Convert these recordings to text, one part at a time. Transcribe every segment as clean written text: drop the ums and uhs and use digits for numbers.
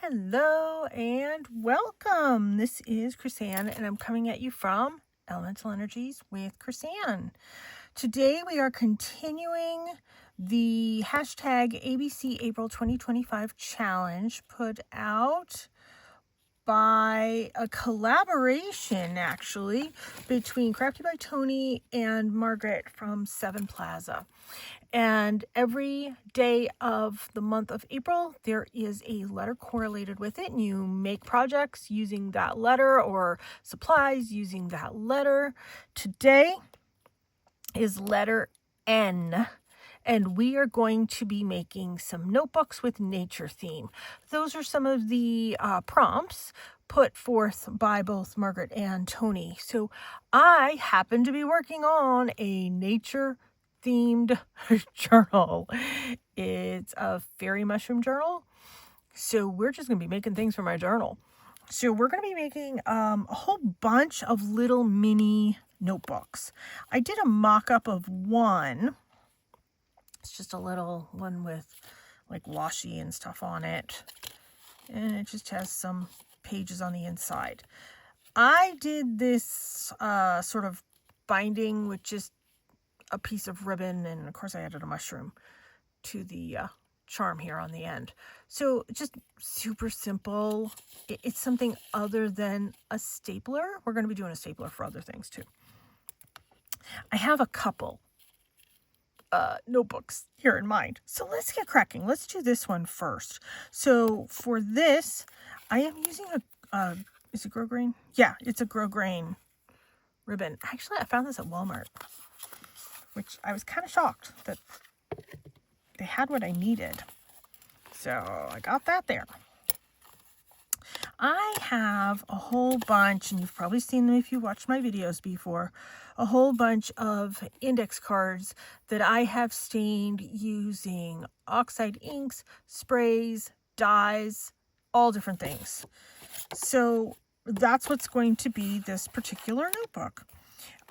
Hello and welcome. This is Chrisanne, and I'm coming at you from Elemental Energies with Chrisanne. Today we are continuing the hashtag ABC April 2025 challenge put out by a collaboration, actually, between Crafty by Tony and Margaret from Seven Plaza. And every day of the month of April, there is a letter correlated with it, and you make projects using that letter or supplies using that letter. Today is letter N, and we are going to be making some notebooks with nature theme. Those are some of the prompts put forth by both Margaret and Tony. So I happen to be working on a nature themed journal. It's a fairy mushroom journal. So we're just going to be making things for my journal. So we're going to be making a whole bunch of little mini notebooks. I did a mock-up of one. It's just a little one with like washi and stuff on it. And it just has some pages on the inside. I did this sort of binding with just a piece of ribbon, and of course I added a mushroom to the charm here on the end. So just super simple. It's something other than a stapler. We're going to be doing a stapler for other things too. I have a couple notebooks here in mind. So let's get cracking. Let's do this one first. So for this, I am using a is it grosgrain? Yeah, it's a grosgrain ribbon. Actually, I found this at Walmart, which I was kind of shocked that they had what I needed. So I got that there. I have a whole bunch, and you've probably seen them if you watched my videos before, a whole bunch of index cards that I have stained using oxide inks, sprays, dyes, all different things. So that's what's going to be this particular notebook.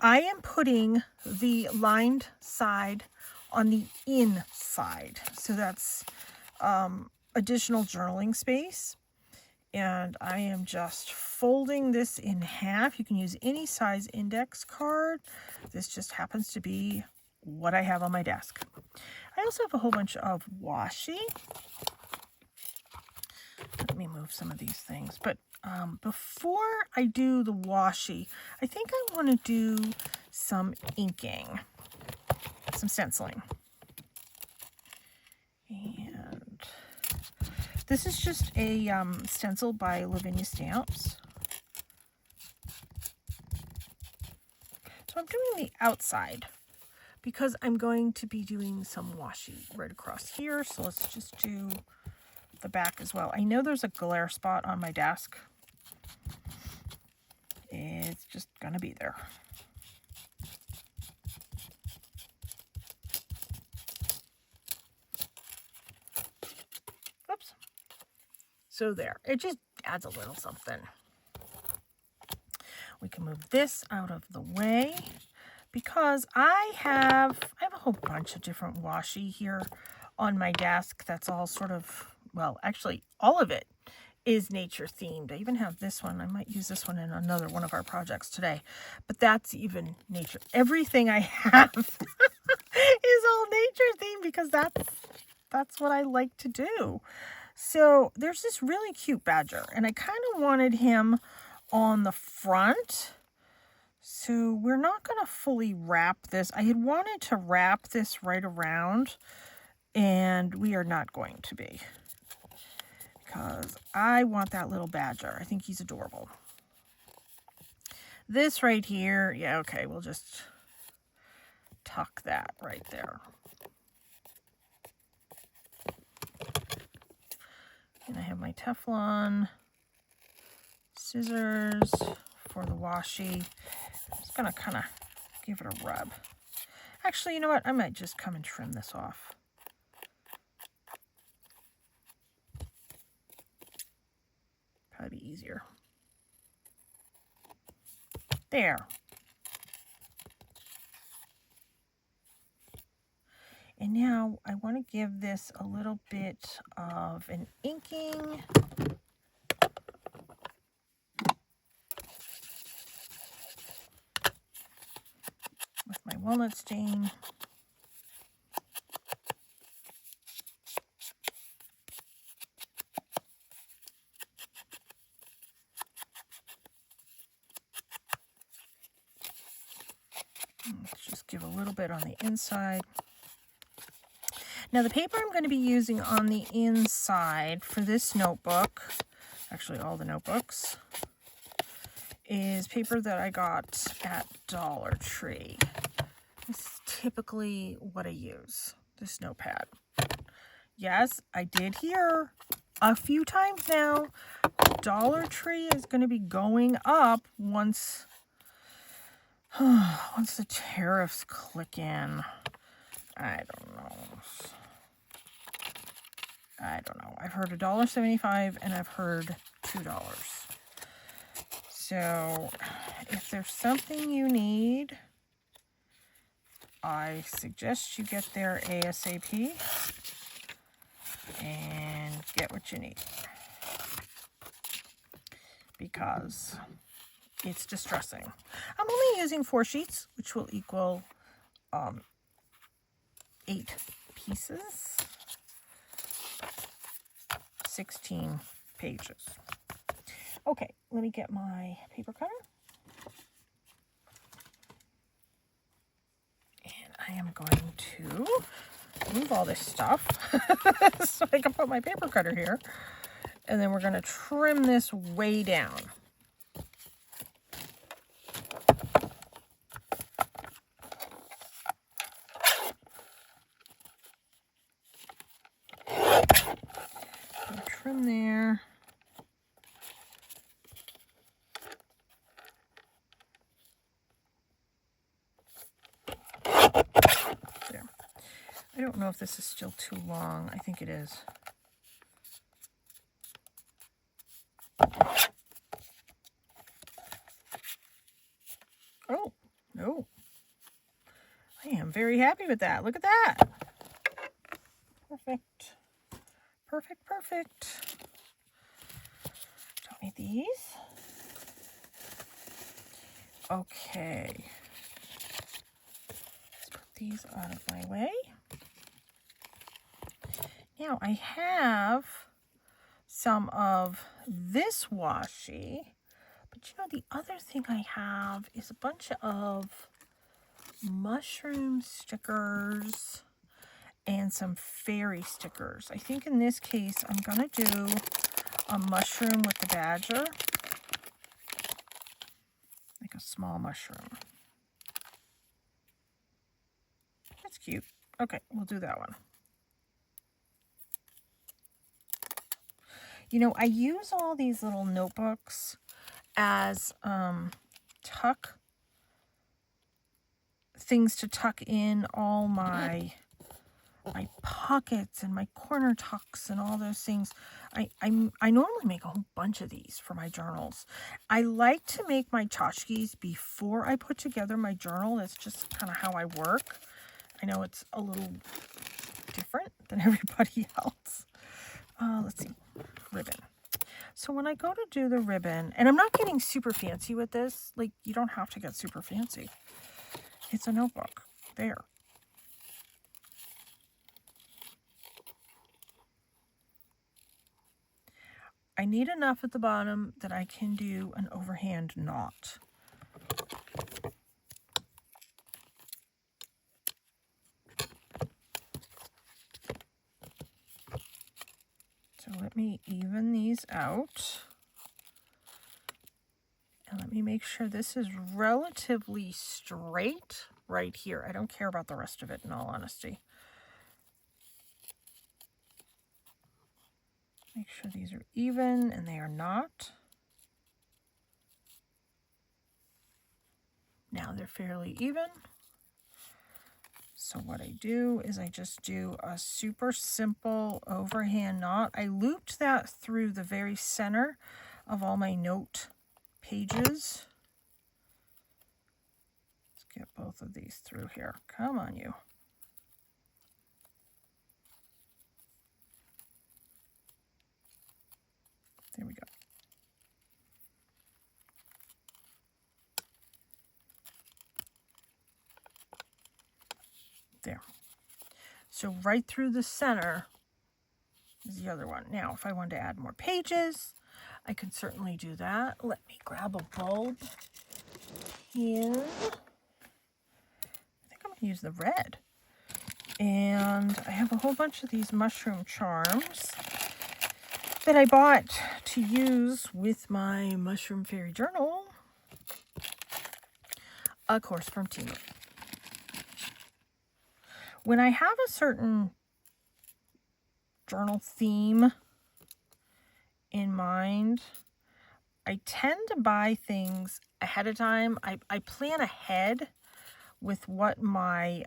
I am putting the lined side on the inside. So that's additional journaling space. And I am just folding this in half. You can use any size index card. This just happens to be what I have on my desk. I also have a whole bunch of washi. Let me move some of these things. But before I do the washi, I think I want to do some inking, some stenciling. And this is just a stencil by Lavinia Stamps. So I'm doing the outside because I'm going to be doing some washi right across here. So let's just do the back as well. I know there's a glare spot on my desk. It's just going to be there. Oops. So there. It just adds a little something. We can move this out of the way because I have a whole bunch of different washi here on my desk. That's all sort of, well, actually all of it is nature themed. I even have this one. I might use this one in another one of our projects today, but that's even nature. Everything I have is all nature themed because that's what I like to do. So there's this really cute badger, and I kind of wanted him on the front. So we're not going to fully wrap this. I had wanted to wrap this right around, and we are not going to be, because I want that little badger. I think he's adorable. This right here, yeah, okay, we'll just tuck that right there. And I have my Teflon scissors for the washi. I'm just going to kind of give it a rub. Actually, you know what? I might just come and trim this off. Probably be easier. There. And now I want to give this a little bit of an inking. With my walnut stain. Let's just give a little bit on the inside. Now the paper I'm going to be using on the inside for this notebook, actually all the notebooks, is paper that I got at Dollar Tree. This is typically what I use, this notepad. Yes, I did hear a few times now, Dollar Tree is going to be going up once the tariffs click in. I don't know. I've heard $1.75 and I've heard $2. So if there's something you need, I suggest you get there ASAP and get what you need, because it's distressing. I'm only using 4 sheets, which will equal 8 pieces, 16 pages. Okay, let me get my paper cutter. And I am going to move all this stuff so I can put my paper cutter here. And then we're going to trim this way down. Trim there. There. I don't know if this is still too long. I think it is. Oh, no. I am very happy with that. Look at that. Perfect. Perfect, perfect. Don't need these. Okay. Let's put these out of my way. Now I have some of this washi, but you know, the other thing I have is a bunch of mushroom stickers and some fairy stickers. I think in this case I'm gonna do a mushroom with the badger, like a small mushroom. That's cute. Okay, we'll do that one. You know, I use all these little notebooks as things to tuck in all my pockets and my corner tucks and all those things. I normally make a whole bunch of these for my journals. I like to make my tchotchkes before I put together my journal. That's just kind of how I work. I know it's a little different than everybody else. Let's see, ribbon. So when I go to do the ribbon, and I'm not getting super fancy with this, like you don't have to get super fancy. It's a notebook. There. I need enough at the bottom that I can do an overhand knot. So let me even these out. And let me make sure this is relatively straight right here. I don't care about the rest of it, in all honesty. Make sure these are even, and they are not. Now they're fairly even. So what I do is I just do a super simple overhand knot. I looped that through the very center of all my note pages. Let's get both of these through here. Come on, you. There we go. There. So right through the center is the other one. Now, if I wanted to add more pages, I can certainly do that. Let me grab a bulb here. I think I'm going to use the red. And I have a whole bunch of these mushroom charms that I bought to use with my Mushroom Fairy Journal. Of course, from Temu. When I have a certain journal theme in mind, I tend to buy things ahead of time. I plan ahead with what my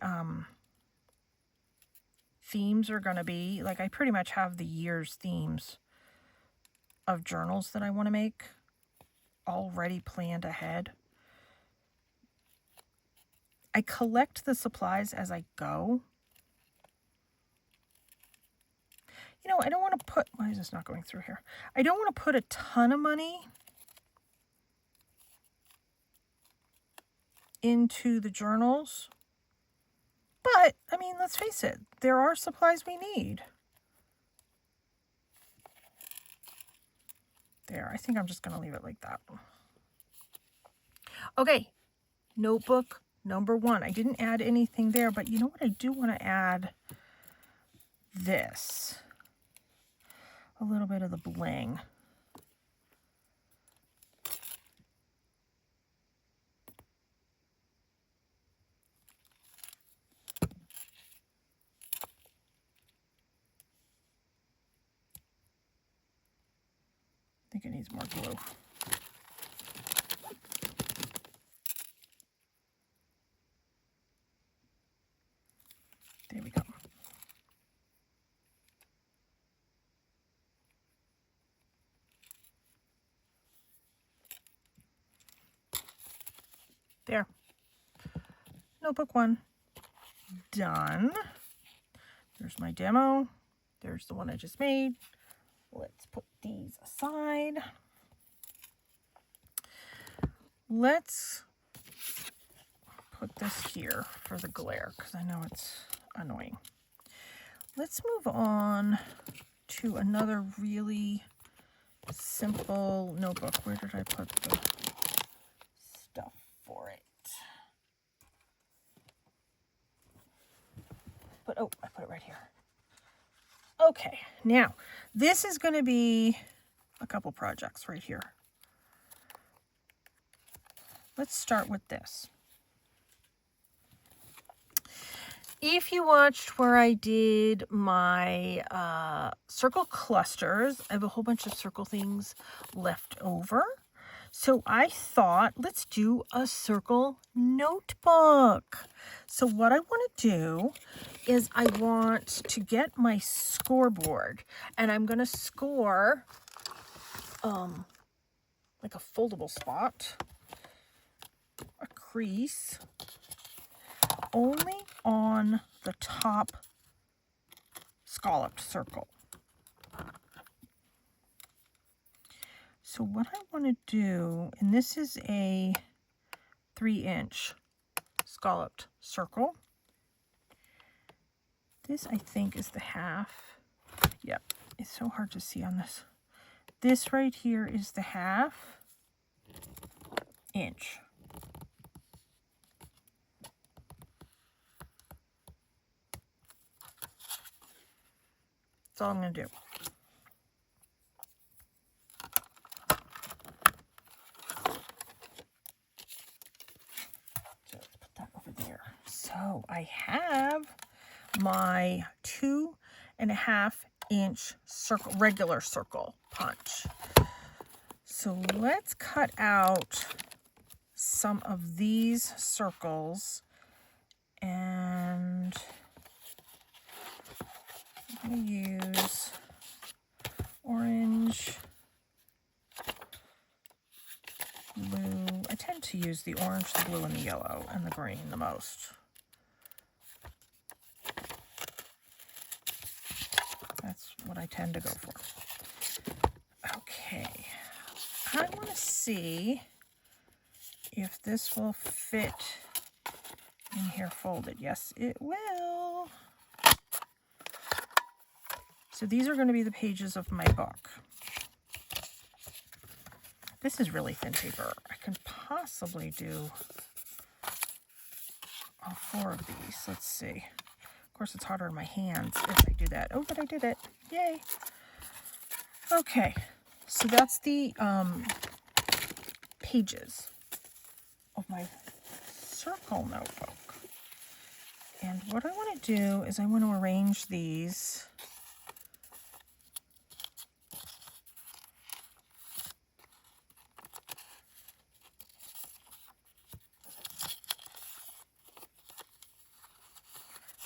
themes are going to be. Like, I pretty much have the year's themes of journals that I want to make already planned ahead. I collect the supplies as I go. You know, I don't want to put, why is this not going through here? I don't want to put a ton of money into the journals. But, I mean, let's face it, there are supplies we need. There, I think I'm just going to leave it like that. Okay, notebook number 1. I didn't add anything there, but you know what? I do want to add this. A little bit of the bling. I think it needs more glue. There we go. There. Notebook 1. Done. There's my demo. There's the one I just made. Let's put these aside. Let's put this here for the glare because I know it's annoying. Let's move on to another really simple notebook. Where did I put the stuff for it? But oh, I put it right here. Okay, now this is going to be a couple projects right here. Let's start with this. If you watched where I did my circle clusters, I have a whole bunch of circle things left over. So I thought, let's do a circle notebook. So what I want to do is I want to get my scoreboard, and I'm going to score like a foldable spot, a crease, only on the top scalloped circle. So what I want to do, and this is a 3-inch scalloped circle. This, I think, is the half. Yep, it's so hard to see on this. This right here is the 1/2 inch. That's all I'm going to do. So let's put that over there. So I have my 2.5 inch circle, regular circle punch. So let's cut out some of these circles, and I'm going to use orange, blue. I tend to use the orange, the blue, and the yellow, and the green the most. That's what I tend to go for. Okay. to see if this will fit in here folded. Yes, it will. So these are going to be the pages of my book. This is really thin paper. I can possibly do all 4 of these. Let's see. Of course, it's harder in my hands if I do that. Oh, but I did it. Yay. Okay. So that's the pages of my circle notebook. And what I want to do is I want to arrange these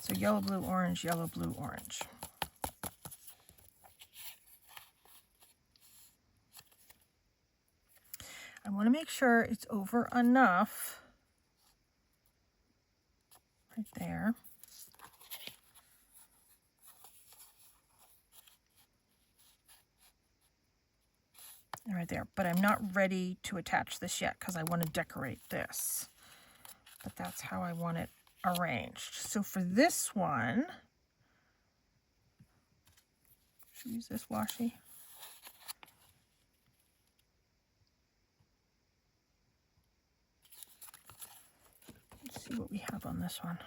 so yellow, blue, orange, yellow, blue, orange. I want to make sure it's over enough right there. And right there. But I'm not ready to attach this yet because I want to decorate this. But that's how I want it arranged. So for this one, should we use this washi? Let's see what we have on this one.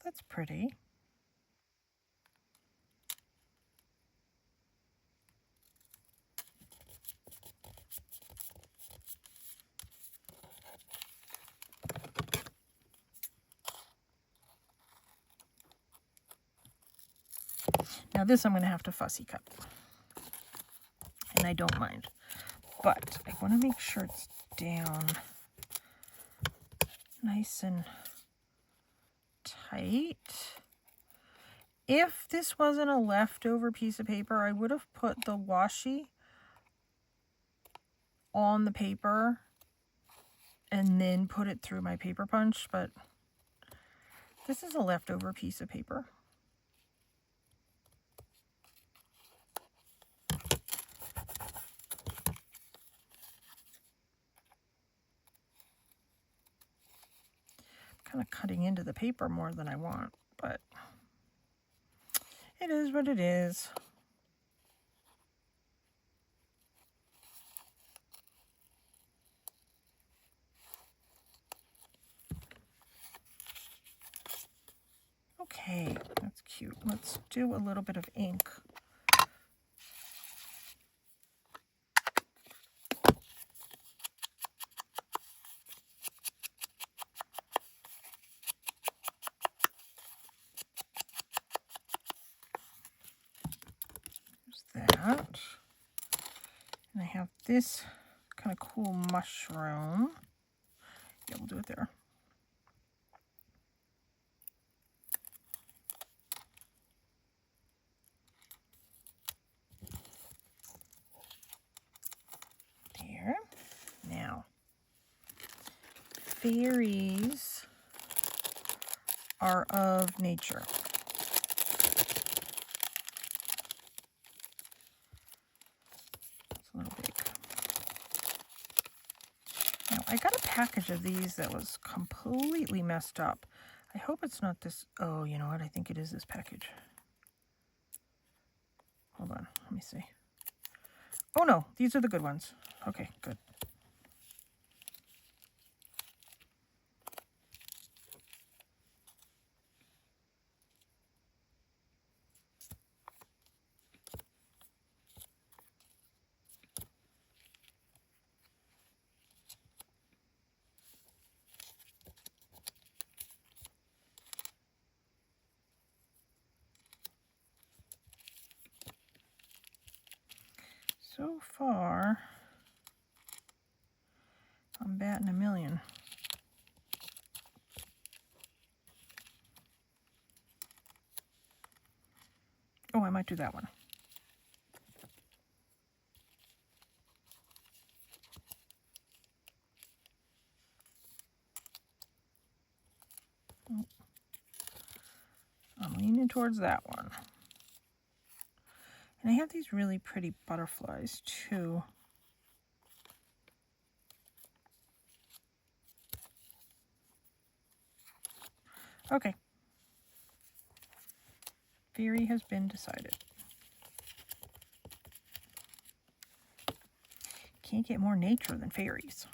That's pretty. Now this I'm going to have to fussy cut. And I don't mind. But I want to make sure it's down nice and tight. If this wasn't a leftover piece of paper, I would have put the washi on the paper and then put it through my paper punch, but this is a leftover piece of paper. Kind of cutting into the paper more than I want, but it is what it is. Okay, that's cute. Let's do a little bit of ink. That. And I have this kind of cool mushroom. Yeah, we'll do it there. There. Now, fairies are of nature. I got a package of these that was completely messed up. I hope it's not this. Oh, you know what? I think it is this package. Hold on. Let me see. Oh, no. These are the good ones. Okay, good. So far, I'm batting a million. Oh, I might do that one. Oh. I'm leaning towards that one. And I have these really pretty butterflies too. Okay. Fairy has been decided. Can't get more nature than fairies.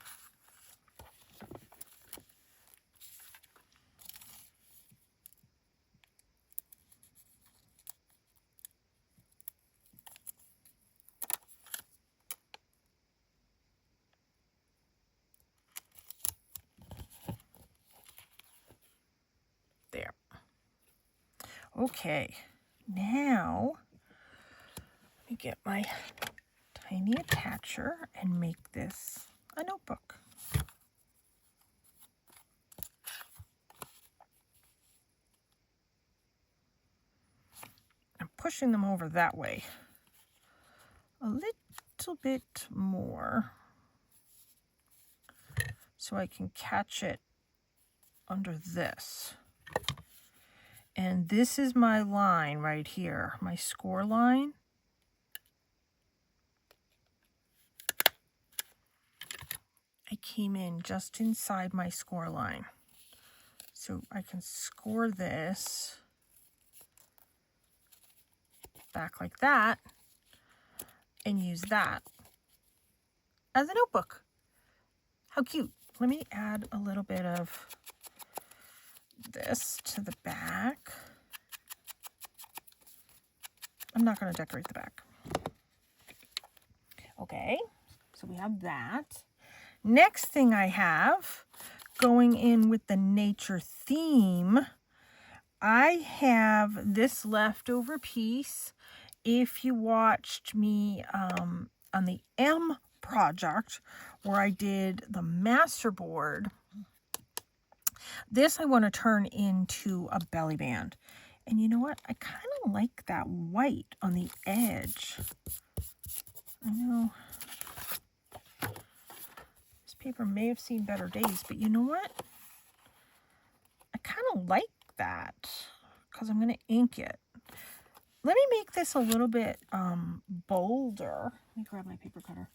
There. Okay, now let me get my tiny attacher and make this a notebook. I'm pushing them over that way a little bit more so I can catch it under this. And this is my line right here, my score line. I came in just inside my score line. So I can score this back like that and use that as a notebook. How cute. Let me add a little bit of this to the back. I'm not going to decorate the back. Okay, so we have that. Next thing I have, going in with the nature theme, I have this leftover piece. If you watched me on the M project where I did the masterboard, this I want to turn into a belly band. And you know what? I kind of like that white on the edge. I know this paper may have seen better days, but you know what? I kind of like that because I'm going to ink it. Let me make this a little bit bolder. Let me grab my paper cutter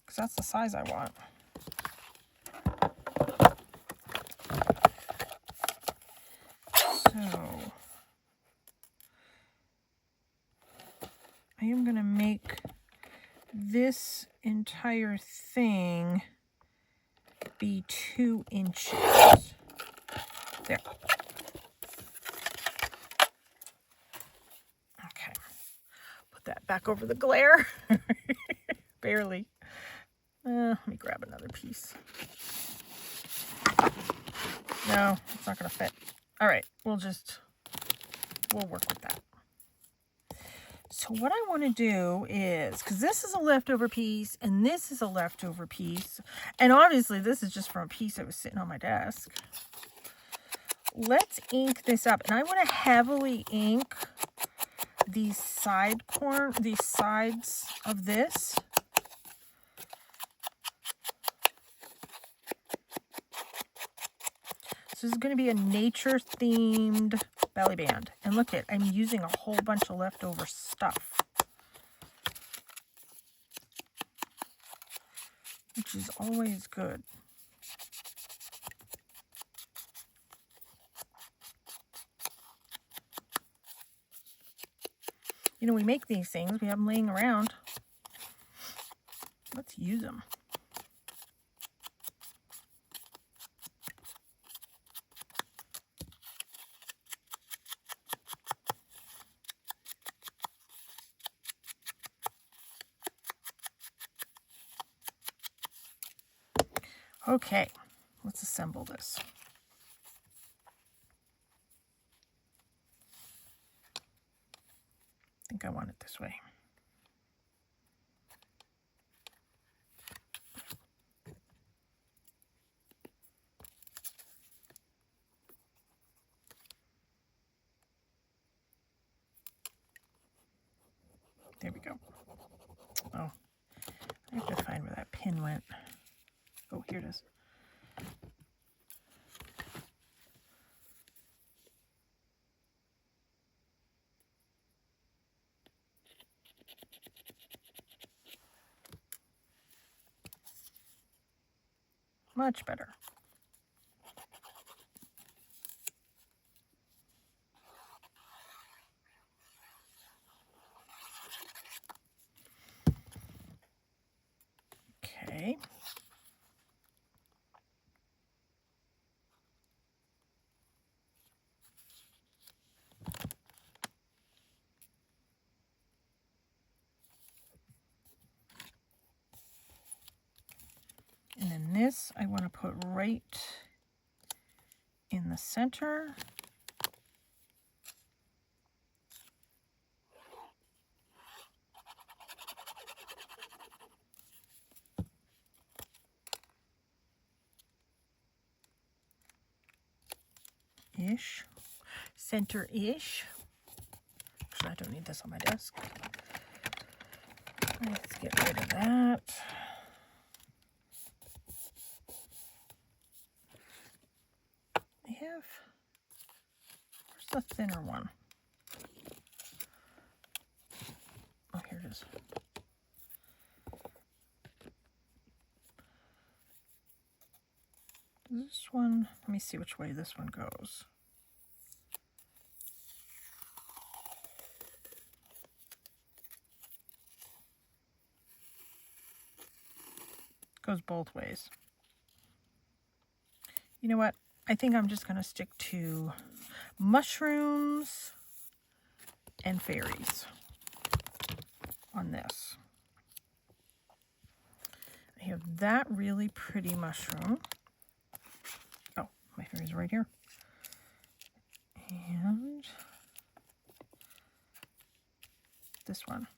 because that's the size I want. So I am going to make this entire thing be 2 inches. There. Okay. Put that back over the glare. Barely. Let me grab another piece. No, it's not going to fit. All right, we'll work with that. So what I want to do is, because this is a leftover piece and this is a leftover piece, and obviously this is just from a piece that was sitting on my desk. Let's ink this up, and I want to heavily ink these sides of this. So this is going to be a nature-themed belly band. And look at, I'm using a whole bunch of leftover stuff, which is always good. You know, we make these things, we have them laying around. Let's use them. Okay, let's assemble this. I think I want it this way. There we go. Oh, I have to find where that pin went. Oh, here it is. Much better. Okay. And then this I want to put right in the center. Ish. Center-ish. Actually, I don't need this on my desk. Let's get rid of that. I have, where's the thinner one? Oh, here it is. This one, let me see which way this one goes. Goes both ways. You know what? I think I'm just going to stick to mushrooms and fairies on this. I have that really pretty mushroom. Oh, my fairies are right here. And this one.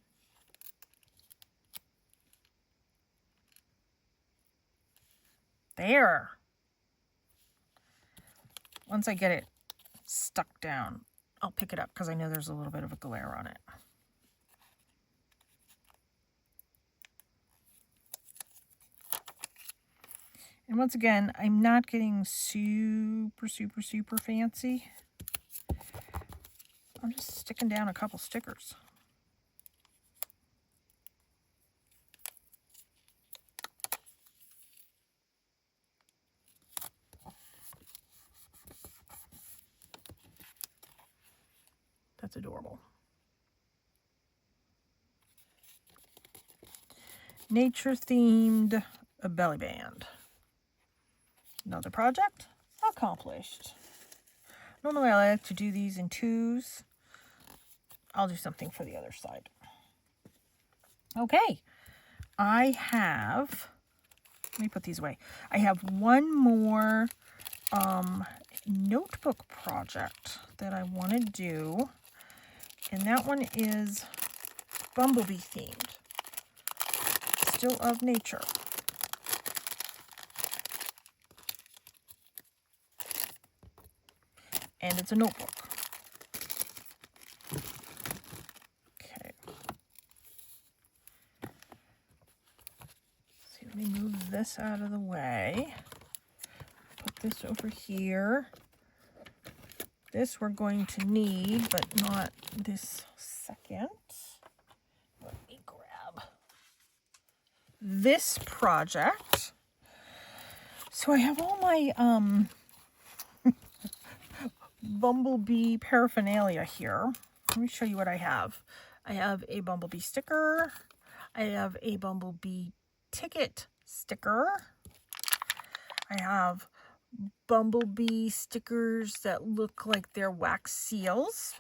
There. Once I get it stuck down, I'll pick it up because I know there's a little bit of a glare on it. And once again, I'm not getting super fancy. I'm just sticking down a couple stickers. That's adorable. Nature-themed belly band. Another project accomplished. Normally I like to do these in twos. I'll do something for the other side. Okay, I have, let me put these away. I have one more notebook project that I want to do. And that one is bumblebee themed. Still of nature. And it's a notebook. Okay. So let me move this out of the way. Put this over here. This we're going to need, but not this second. Let me grab this project. So I have all my bumblebee paraphernalia here. Let me show you what I have. I have a bumblebee sticker. I have a bumblebee ticket sticker. I have bumblebee stickers that look like they're wax seals.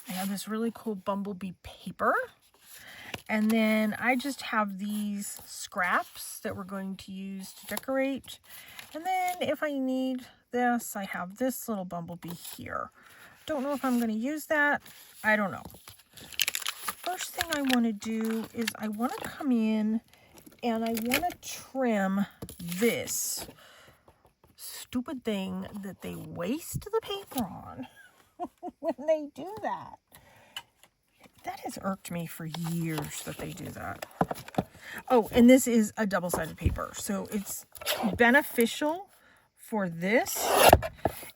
I have this really cool bumblebee paper. And then I just have these scraps that we're going to use to decorate. And then if I need this, I have this little bumblebee here. Don't know if I'm going to use that. I don't know. First thing I want to do is I want to come in and I want to trim this stupid thing that they waste the paper on when they do that. That has irked me for years that they do that. Oh, and this is a double-sided paper. So it's beneficial for this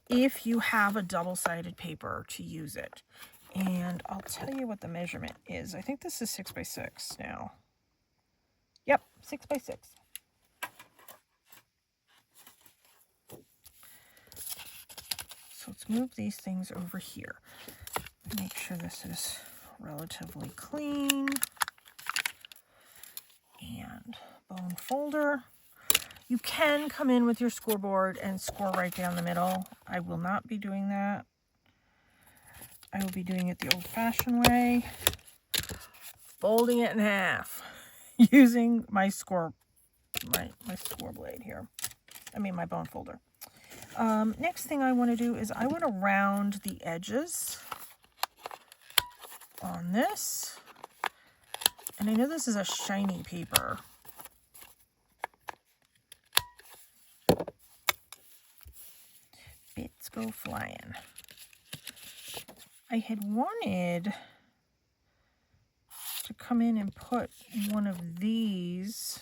if you have a double-sided paper to use it. And I'll tell you what the measurement is. I think this is 6 by 6 now. Yep, 6 by 6. So let's move these things over here. Make sure this is relatively clean. And bone folder. You can come in with your scoreboard and score right down the middle. I will not be doing that. I will be doing it the old-fashioned way, folding it in half, using my score blade here. I mean my bone folder. Next thing I want to do is I want to round the edges on this. And I know this is a shiny paper. Bits go flying. I had wanted to come in and put one of these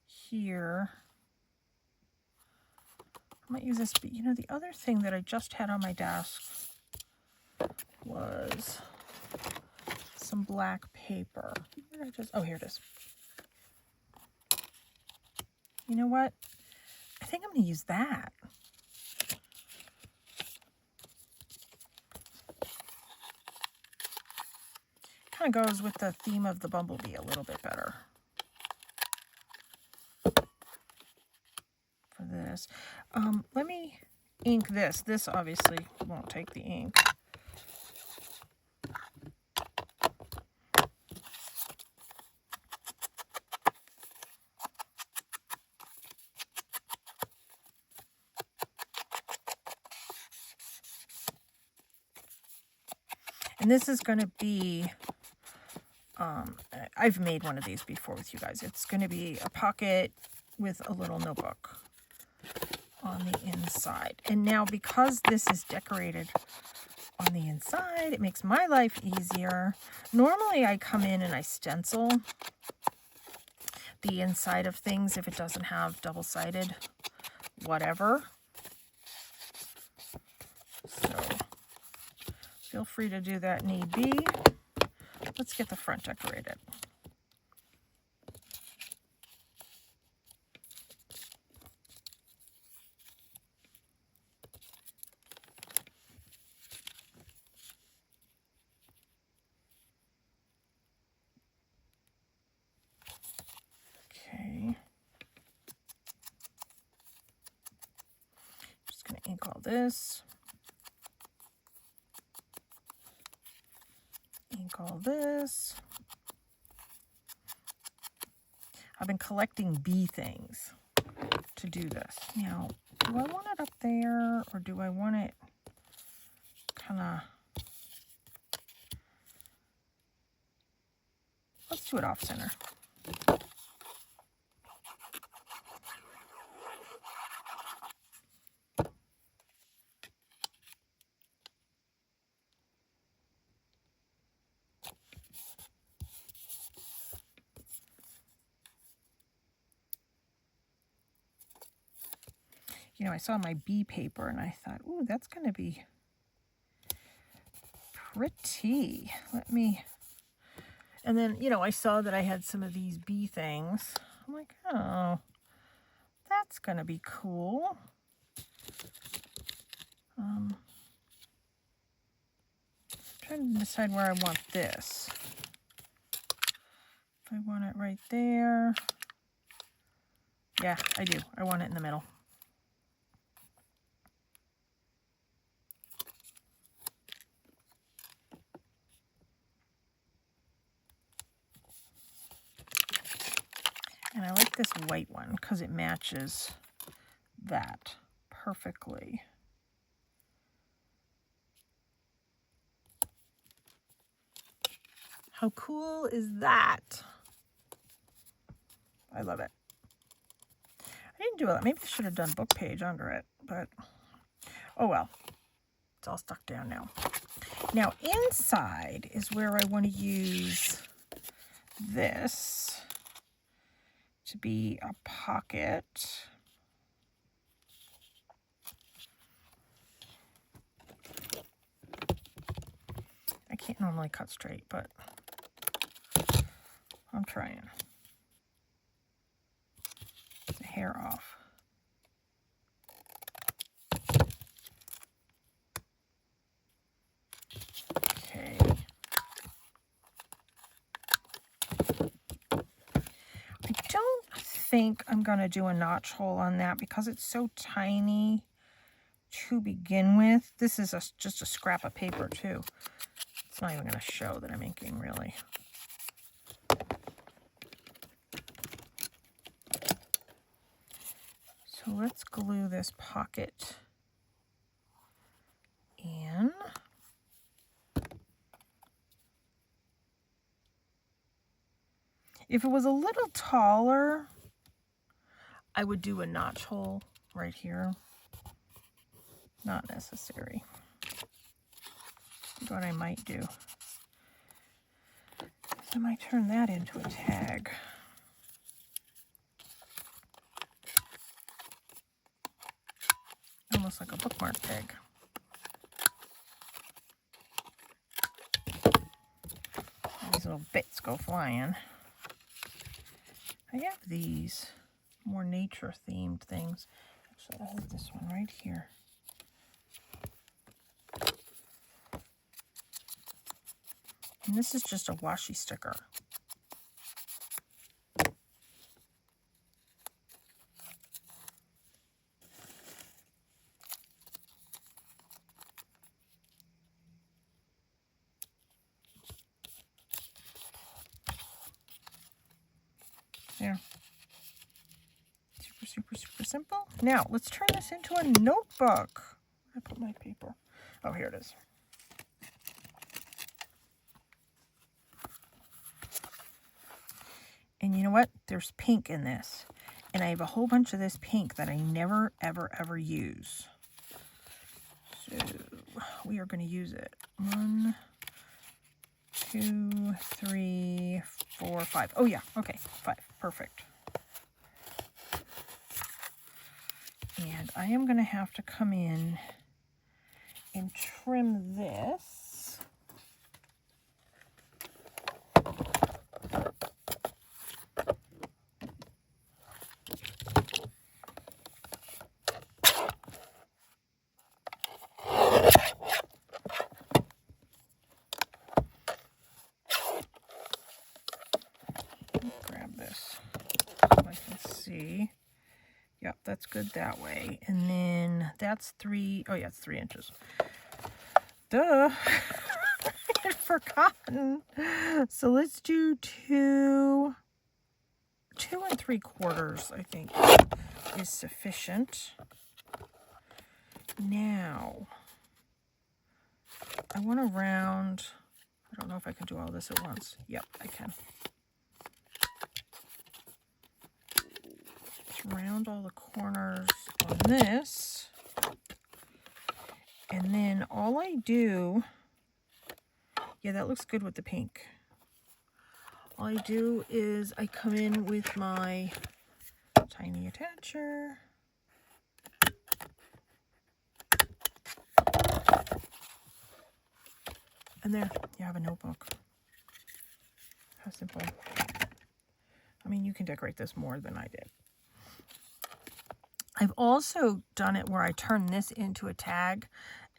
here. I might use this, but you know, the other thing that I just had on my desk was some black paper. Where did I just, oh, here it is. You know what? I think I'm going to use that. Kind of goes with the theme of the bumblebee a little bit better. For this. Let me ink this. This obviously won't take the ink. And this is going to be, I've made one of these before with you guys. It's going to be a pocket with a little notebook on the inside. And now because this is decorated on the inside, it makes my life easier. Normally I come in and I stencil the inside of things if it doesn't have double-sided whatever. So feel free to do that need be. Let's get the front decorated. Okay. Just going to ink all this. Ink all this. I've been collecting bee things to do this. Now, do I want it up there or do I want it kind of... Let's do it off center. You know, I saw my bee paper and I thought, ooh, that's going to be pretty. Let me... And then, you know, I saw that I had some of these bee things. I'm like, oh, that's going to be cool. Trying to decide where I want this. If I want it right there. Yeah, I do. I want it in the middle. And I like this white one because it matches that perfectly. How cool is that? I love it. I didn't do it. Maybe I should have done book page under it, but oh well. It's all stuck down now. Now inside is where I want to use this to be a pocket. I can't normally cut straight, but I'm trying. The hair off. think I'm going to do a notch hole on that because it's so tiny to begin with. This is just a scrap of paper too. It's not even going to show that I'm inking really. So let's glue this pocket in. If it was a little taller, I would do a notch hole right here. Not necessary. What I might do, I might turn that into a tag. Almost like a bookmark tag. These little bits go flying. I have these more nature themed things. Actually, I have this one right here. And this is just a washi sticker. There. Super, super, super simple. Now, let's turn this into a notebook. Where did I put my paper? Oh, here it is. And you know what? There's pink in this. And I have a whole bunch of this pink that I never, ever, ever use. So we are going to use it. 1, 2, 3, 4, 5. Oh, yeah. Okay. 5. Perfect. And I am going to have to come in and trim this. Grab this so I can see. Yep, that's good that way. And then that's 3. Oh, yeah, it's 3 inches. Duh. I had forgotten. So let's do 2 3/4, I think, is sufficient. Now, I want to round. I don't know if I can do all this at once. Yep, I can. Round all the corners on this, and then all I do, yeah, that looks good with the pink. All I do is I come in with my tiny attacher, and there you have a notebook. How simple. I mean, you can decorate this more than I did. I've also done it where I turn this into a tag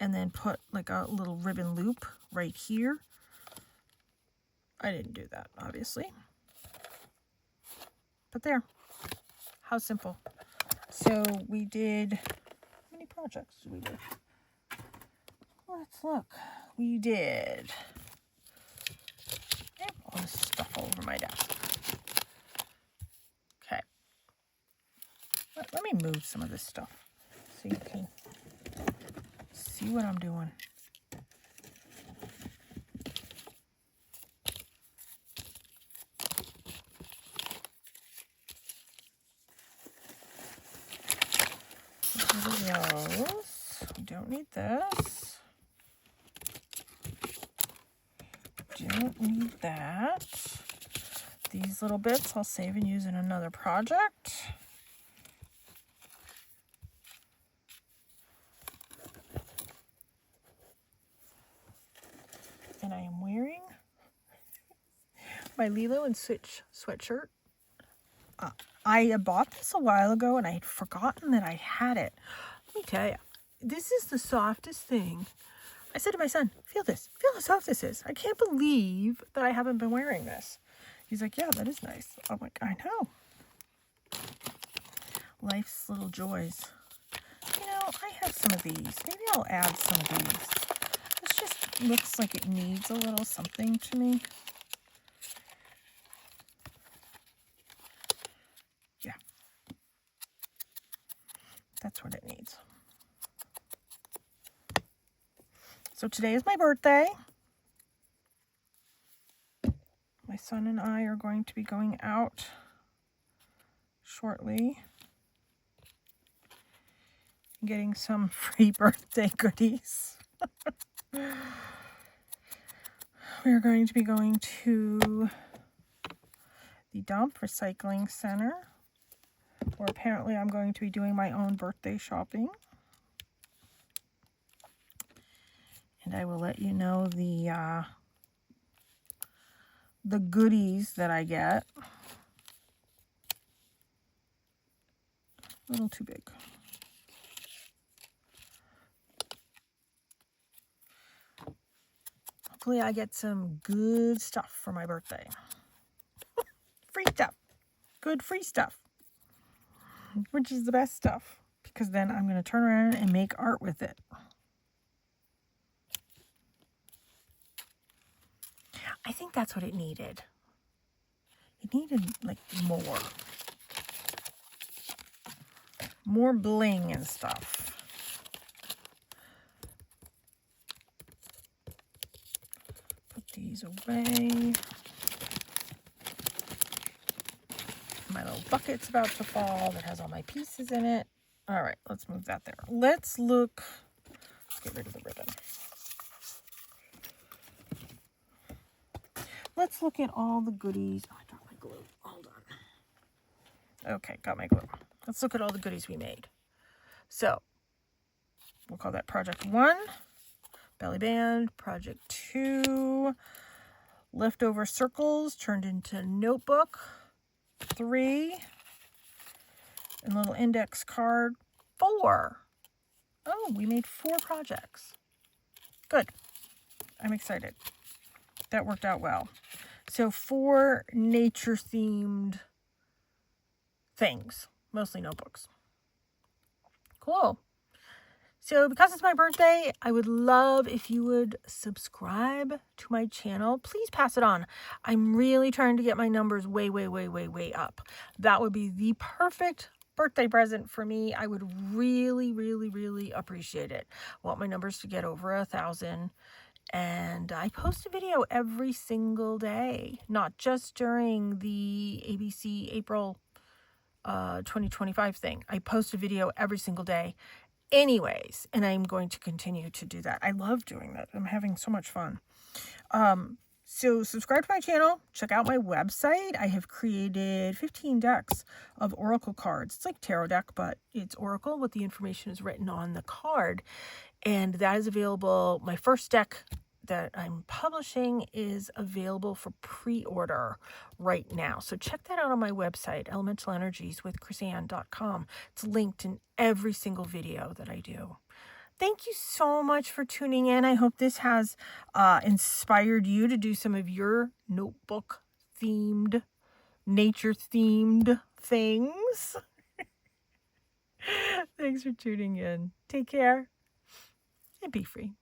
and then put like a little ribbon loop right here. I didn't do that, obviously. But there. How simple. So we did, how many projects did we do? Let's look. We did, I have all this stuff all over my desk. Okay. Let me move some of this stuff so you can see what I'm doing. Get rid of those. We don't need this. Don't need that. These little bits I'll save and use in another project. And I am wearing my Lilo and Stitch sweatshirt. I bought this a while ago and I had forgotten that I had it. Let me tell you, this is the softest thing. I said to my son, feel this. Feel how soft this is. I can't believe that I haven't been wearing this. He's like, yeah, that is nice. I'm like, I know. Life's Little Joys. You know, I have some of these. Maybe I'll add some of these. This just looks like it needs a little something to me. Yeah. That's what it needs. So today is my birthday. My son and I are going to be going out shortly, getting some free birthday goodies. We are going to be going to the Dump Recycling Center, where apparently I'm going to be doing my own birthday shopping. And I will let you know the goodies that I get. A little too big. Hopefully I get some good stuff for my birthday. Free stuff. Good free stuff. Which is the best stuff. Because then I'm going to turn around and make art with it. I think that's what it needed. It needed like more bling and stuff. Put these away. My little bucket's about to fall that has all my pieces in it. All right, let's move that there. Let's get rid of the ribbon. Let's look at all the goodies. Oh, I dropped my glue. Hold on. Okay, got my glue. Let's look at all the goodies we made. So, we'll call that Project 1, belly band. Project 2, leftover circles turned into notebook. 3, and little index card. 4. Oh, we made 4 projects. Good. I'm excited. That worked out well. So 4 nature-themed things, mostly notebooks. Cool. So because it's my birthday, I would love if you would subscribe to my channel. Please pass it on. I'm really trying to get my numbers way up. That would be the perfect birthday present for me. I would really appreciate it. I want my numbers to get over 1,000. And I post a video every single day, not just during the ABC April 2025 thing. I post a video every single day anyways, and I'm going to continue to do that. I love doing that. I'm having so much fun. So subscribe to my channel. Check out my website. I have created 15 decks of Oracle cards. It's like tarot deck, but it's Oracle. What the information is written on the card. And that is available. My first deck that I'm publishing is available for pre-order right now. So check that out on my website, elementalenерgieswithchrisanne.com. It's linked in every single video that I do. Thank you so much for tuning in. I hope this has inspired you to do some of your notebook-themed, nature-themed things. Thanks for tuning in. Take care and be free.